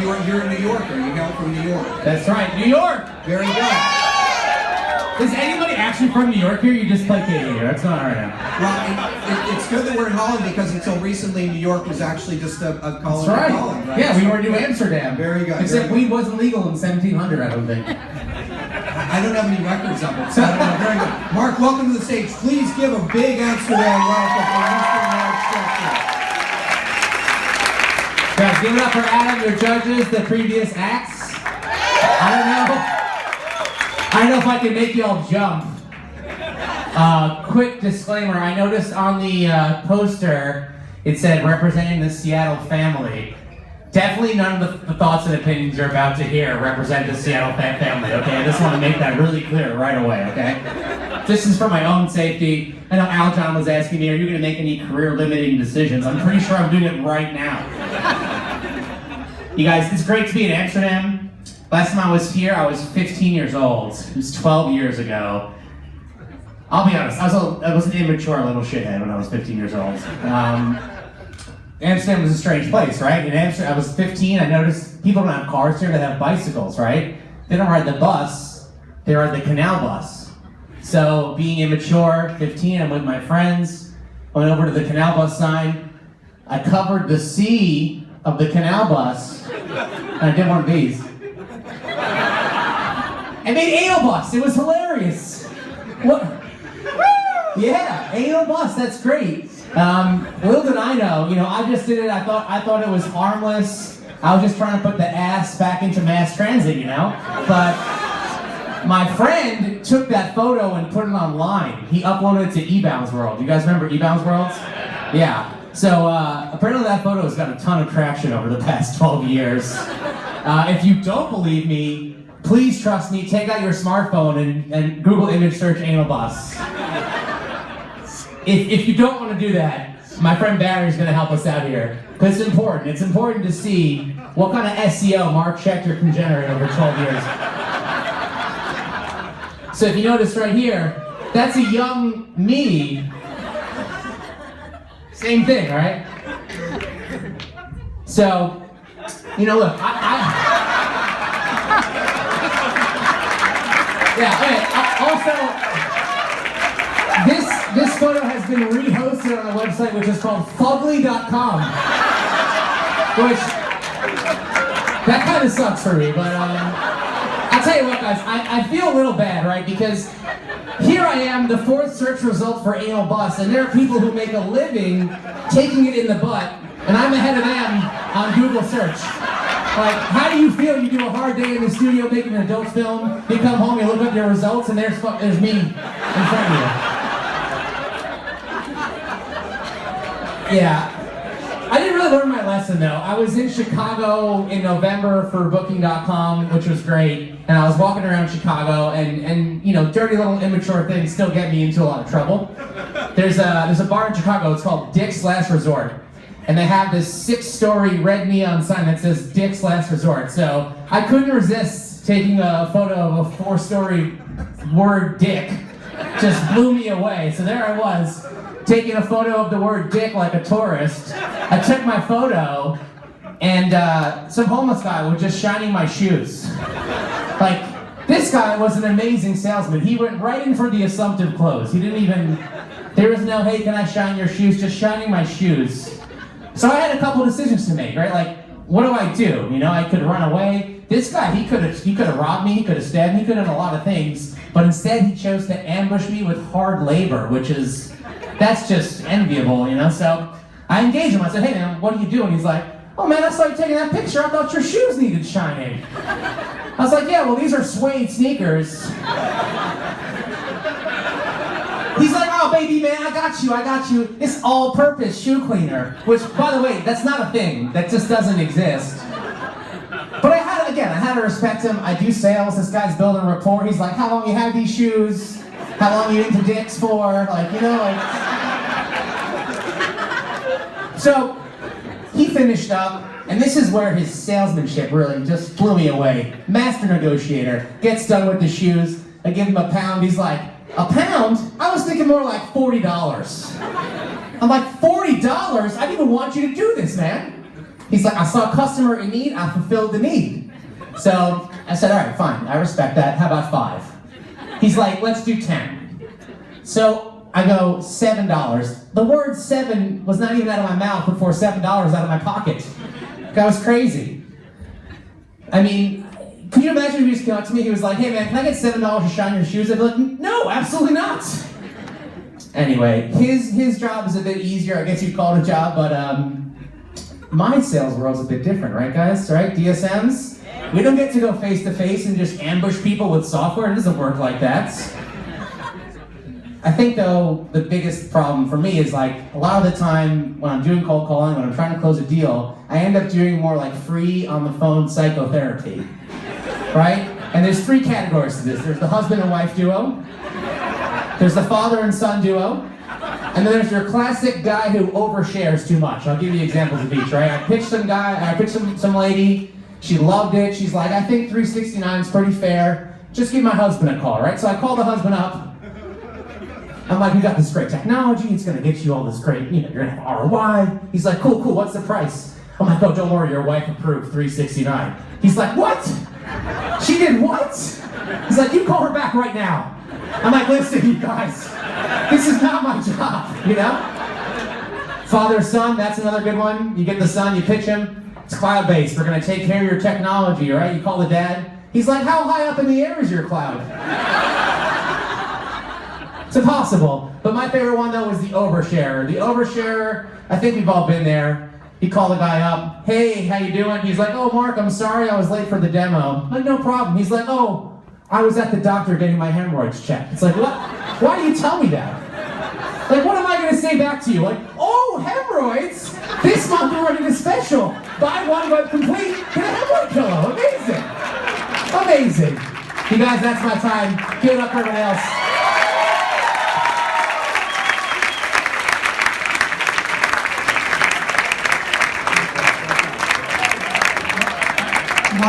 you're a New Yorker. You hail from New York. That's right, New York. Very good. Is anybody actually from New York here? You just placated here. That's not all right now. Well, it's good that we're in Holland because until recently, New York was actually just a colony of Holland, right? Yeah, we already do Amsterdam. Very good. Except weed wasn't legal in 1700, I don't think. I don't have any records of it, so I don't know. Very good. Mark, welcome to the stage. Please give a big Amsterdam welcome for Mr. Mark Schechter. Guys, give it up for Adam, your judges, the previous acts. I don't know if I can make y'all jump. Quick disclaimer, I noticed on the poster, it said representing the Seattle family. Definitely none of the thoughts and opinions you're about to hear represent the Seattle family, okay? I just want to make that really clear right away, okay? This is for my own safety. I know Al John was asking me, are you going to make any career-limiting decisions? I'm pretty sure I'm doing it right now. You guys, it's great to be in Amsterdam. Last time I was here, I was 15 years old. It was 12 years ago. I'll be honest, I was an immature little shithead when I was 15 years old. Amsterdam was a strange place, right? In Amsterdam, I was 15, I noticed people don't have cars here, they have bicycles, right? They don't ride the bus, they ride the canal bus. So, being immature, 15, I'm with my friends, went over to the canal bus sign, I covered the C of the canal bus, and I did one of these. I made anal bus, it was hilarious. What? Yeah, anal bus, that's great. Little did I know, I just did it, I thought it was harmless. I was just trying to put the ass back into mass transit, But my friend took that photo and put it online. He uploaded it to eBounds World. You guys remember eBounds World? Yeah. So apparently that photo has got a ton of traction over the past 12 years. If you don't believe me, please trust me, take out your smartphone and Google image search anal bus. If you don't want to do that, my friend Barry's going to help us out here. Because it's important. It's important to see what kind of SEO Mark Schechter can generate over 12 years. So if you notice right here, that's a young me. Same thing, right? So, look, yeah, okay, also, this photo has been rehosted on a website which is called fugly.com. Which, that kind of sucks for me, but I'll tell you what, guys, I feel a little bad, right? Because here I am, the 4th search result for anal bus, and there are people who make a living taking it in the butt, and I'm ahead of them on Google search. Like, how do you feel? You do a hard day in the studio making an adult film, you come home, you look up your results, and there's me in front of you. Yeah, I didn't really learn my lesson though. I was in Chicago in November for Booking.com, which was great, and I was walking around Chicago, and dirty little immature things still get me into a lot of trouble. There's a bar in Chicago, it's called Dick's Last Resort, and they have this 6-story red neon sign that says Dick's Last Resort. So I couldn't resist taking a photo of a 4-story word dick. Just blew me away. So there I was, taking a photo of the word dick like a tourist. I took my photo, and some homeless guy was just shining my shoes. Like, this guy was an amazing salesman. He went right in for the assumptive close. He didn't even, there was no, hey, can I shine your shoes? Just shining my shoes. So I had a couple decisions to make, right? Like, what do I do? I could run away. This guy, he could have robbed me, he could have stabbed me, he could have done a lot of things, but instead he chose to ambush me with hard labor, which is, that's just enviable, So I engaged him. I said, hey man, what are you doing? He's like, oh man, I saw you taking that picture. I thought your shoes needed shining. I was like, yeah, well, these are suede sneakers. He's like, oh baby man, I got you. It's all-purpose shoe cleaner. Which, by the way, that's not a thing. That just doesn't exist. But I had to respect him. I do sales. This guy's building rapport. He's like, how long you had these shoes? How long you into dicks for? So, he finished up, and this is where his salesmanship really just blew me away. Master negotiator, gets done with the shoes, I give him a pound, he's like, a pound? I was thinking more like $40. I'm like, $40? I didn't even want you to do this, man. He's like, I saw a customer in need, I fulfilled the need. So I said, all right, fine, I respect that. How about 5? He's like, let's do 10. So I go, $7. The word 7 was not even out of my mouth before $7 out of my pocket. That was crazy. I mean, can you imagine if he just came up to me, he was like, hey man, can I get $7 to shine your shoes? I'd be like, no, absolutely not. Anyway, his job is a bit easier, I guess you'd call it a job, but my sales world's a bit different, right guys? Right, DSMs? We don't get to go face to face and just ambush people with software. It doesn't work like that. I think though, the biggest problem for me is like, a lot of the time when I'm doing cold calling, when I'm trying to close a deal, I end up doing more like free on the phone psychotherapy, right? And there's 3 categories to this. There's the husband and wife duo, there's the father and son duo, and then there's your classic guy who overshares too much. I'll give you examples of each, right? I pitched some lady, she loved it, she's like, I think 369 is pretty fair, just give my husband a call, right? So I call the husband up, I'm like, we got this great technology, it's gonna get you all this great, you're gonna have ROI. He's like, cool, what's the price? I'm like, oh, don't worry, your wife approved, $369. He's like, what? She did what? He's like, you call her back right now. I'm like, listen, you guys, this is not my job, Father, son, that's another good one. You get the son, you pitch him, it's cloud-based, we're gonna take care of your technology, right? You call the dad, he's like, how high up in the air is your cloud? It's impossible. But my favorite one though was the oversharer. The oversharer, I think we've all been there. He called the guy up, hey, how you doing? He's like, oh Mark, I'm sorry I was late for the demo. I'm like, no problem. He's like, oh, I was at the doctor getting my hemorrhoids checked. It's like, what? Why do you tell me that? Like, what am I gonna say back to you? Like, oh, hemorrhoids? This month we're running a special. Buy one but complete, get a hemorrhoid pillow. Amazing. Amazing. You guys, that's my time. Give it up for everyone else.